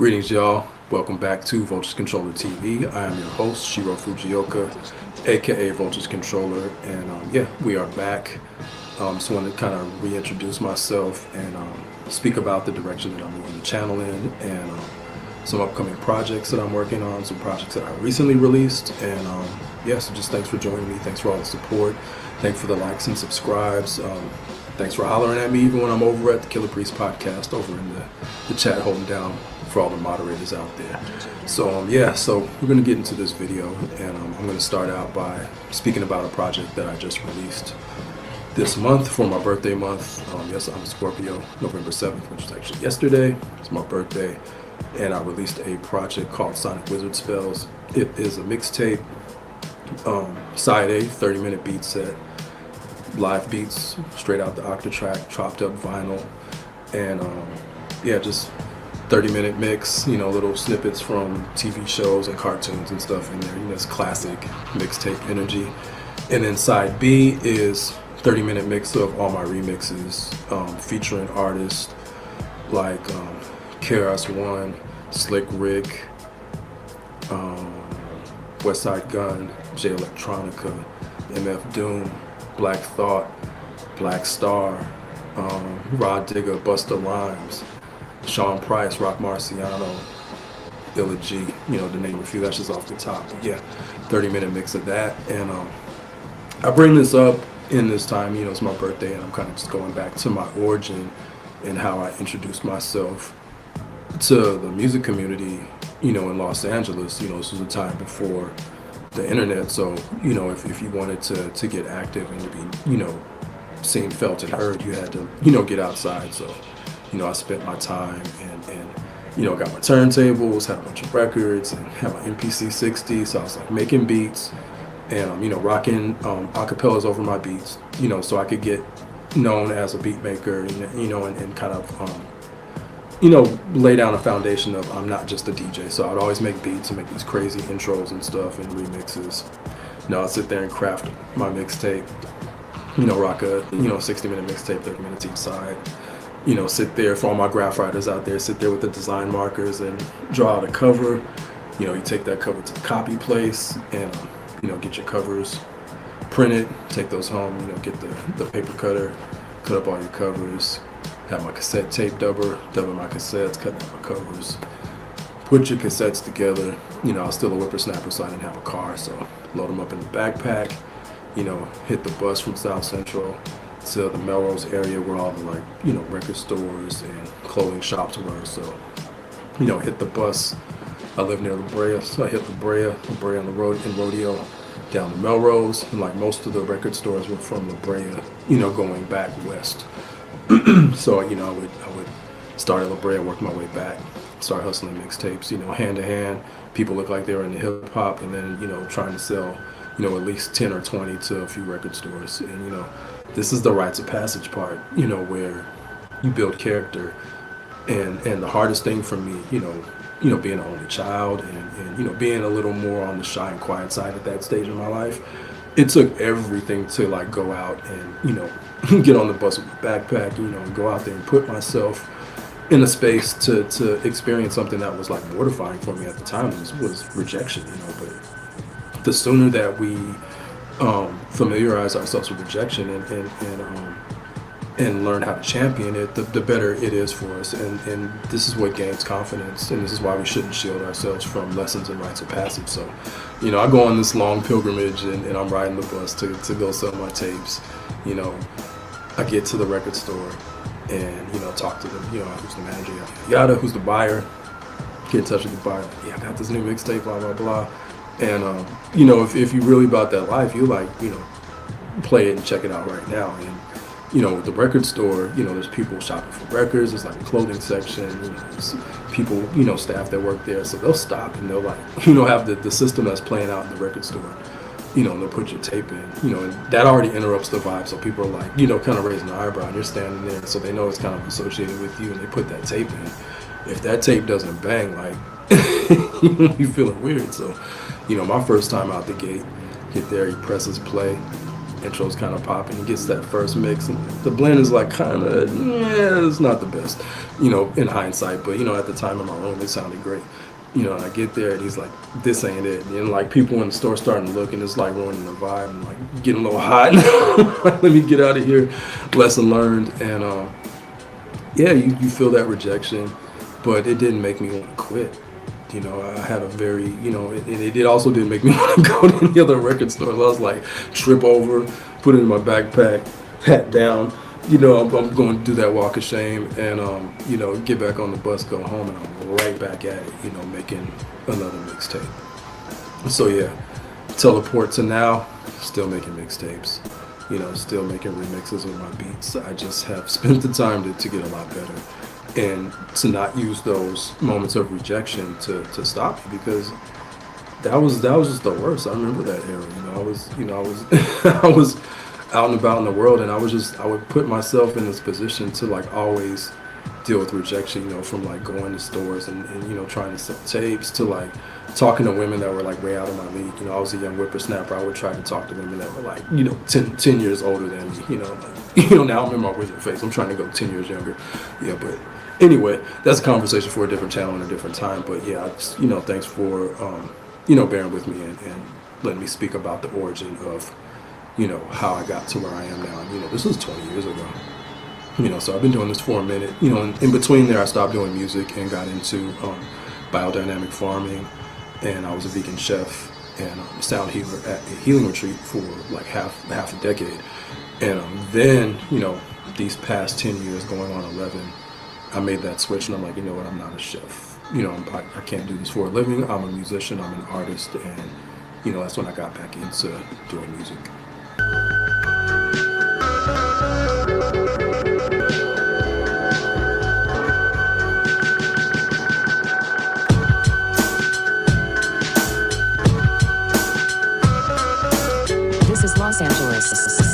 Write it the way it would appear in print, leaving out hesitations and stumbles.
Greetings, y'all. Welcome back to Voltage Controller TV. I am your host, Shiro Fujioka, aka Voltage Controller, and yeah, we are back. Just wanted to kind of reintroduce myself and speak about the direction that I'm moving the channel in, and some upcoming projects that I'm working on, some projects that I recently released, and yeah, so just thanks for joining me. Thanks for all the support. Thanks for the likes and subscribes. Thanks for hollering at me even when I'm over at the Killer Priest podcast over in the chat, holding down for all the moderators out there. So yeah, so we're going to get into this video, and I'm going to start out by speaking about a project that I just released this month for my birthday month. Yes, I'm a Scorpio, November 7th, which is actually yesterday. It's my birthday, and I released a project called Sonic Wizard Spells. It is a mixtape, side A, 30-minute beat set, live beats straight out the Octatrack, chopped up vinyl, and yeah, just 30-minute mix, little snippets from TV shows and cartoons and stuff in there. It's classic mixtape energy. And then side B is 30-minute mix of all my remixes, featuring artists like KRS-One, Slick Rick, Westside Gunn, J Electronica, MF Doom, Black Thought, Black Star, Rod Digger, Busta Rhymes, Sean Price, Rock Marciano, Illa G, to name a few. That's just off the top. But yeah, 30-minute mix of that. And I bring this up in this time, it's my birthday, and I'm kind of just going back to my origin and how I introduced myself to the music community, in Los Angeles. This was a time before the internet, so if you wanted to get active and to be seen, felt, and heard, you had to get outside. So I spent my time and got my turntables, had a bunch of records, and had my MPC 60. So I was like making beats and rocking acapellas over my beats, so I could get known as a beat maker, and kind of lay down a foundation of I'm not just a DJ. So I'd always make beats and make these crazy intros and stuff and remixes. I'd sit there and craft my mixtape, rock a 60-minute mixtape, 30 minutes each side. Sit there for all my graph writers out there, sit there with the design markers and draw out a cover. You take that cover to the copy place and get your covers printed, take those home, get the paper cutter, cut up all your covers. Have my cassette tape dubber my cassettes, cut up my covers, put your cassettes together. I was still a whippersnapper, so I didn't have a car, so load them up in the backpack, hit the bus from South Central to the Melrose area where all the record stores and clothing shops were. So, hit the bus. I live near La Brea, so I hit La Brea on the road in Rodeo, down to Melrose, and most of the record stores were from La Brea, going back west. So I would start at La Brea, work my way back, start hustling mixtapes, hand to hand. People look like they were into hip hop, and then trying to sell at least 10 or 20 to a few record stores. And this is the rites of passage part, where you build character. And the hardest thing for me, being an only child and being a little more on the shy and quiet side at that stage in my life, it took everything to go out and get on the bus with my backpack, and go out there and put myself in a space to experience something that was mortifying for me at the time was rejection. But the sooner that we familiarize ourselves with rejection and learn how to champion it, the better it is for us. And this is what gains confidence, and this is why we shouldn't shield ourselves from lessons and rites of passage. So, I go on this long pilgrimage, and I'm riding the bus to go sell my tapes. I get to the record store and, talk to them, who's the manager, yada, who's the buyer, get in touch with the buyer. Yeah, I got this new mixtape, blah, blah, blah. And, if you're really about that life, you play it and check it out right now. And, with the record store, there's people shopping for records. There's a clothing section. There's people, staff that work there. So they'll stop and they'll have the system that's playing out in the record store. And they'll put your tape in. And that already interrupts the vibe. So people are kind of raising the eyebrow, and you're standing there, so they know it's kind of associated with you, and they put that tape in. If that tape doesn't bang, you feeling weird. So, my first time out the gate, get there, he presses play. intro's kind of popping. He gets that first mix, and the blend is like kind of, yeah, it's not the best, you know, in hindsight. But, you know, at the time in my room, it sounded great. You know, and I get there and he's like, this ain't it. And like people in the store starting to look and it's like ruining the vibe and like getting a little hot. Like, let me get out of here. Lesson learned. And yeah, you feel that rejection, but it didn't make me want to quit. You know, I had a very, you know, it also didn't make me want to go to any other record store. I was like, trip over, put it in my backpack, hat down. You know, I'm going to do that walk of shame and, you know, get back on the bus, go home, and I'm right back at it, you know, making another mixtape. So, yeah, teleport to now, still making mixtapes, you know, still making remixes of my beats. I just have spent the time to get a lot better and to not use those moments of rejection to stop me, because that was just the worst. I remember that era, I was out and about in the world, and I would put myself in this position to like always deal with rejection, you know, from like going to stores and you know, trying to sell tapes to like talking to women that were like way out of my league. You know, I was a young whippersnapper. I would try to talk to women that were like, you know, 10 years older than me, you know, like, you know, now I'm in my wizard face. I'm trying to go 10 years younger. Yeah, but anyway, that's a conversation for a different channel and a different time. But yeah, you know, thanks for, you know, bearing with me and letting me speak about the origin of, you know, how I got to where I am now. And, you know, this was 20 years ago. You know, so I've been doing this for a minute. You know, in between there, I stopped doing music and got into biodynamic farming. And I was a vegan chef and a sound healer at a healing retreat for like half a decade. And then, you know, these past 10 years, going on 11, I made that switch and I'm like, you know what, I'm not a chef. You know, I can't do this for a living. I'm a musician, I'm an artist. And, you know, that's when I got back into doing music. This is Los Angeles.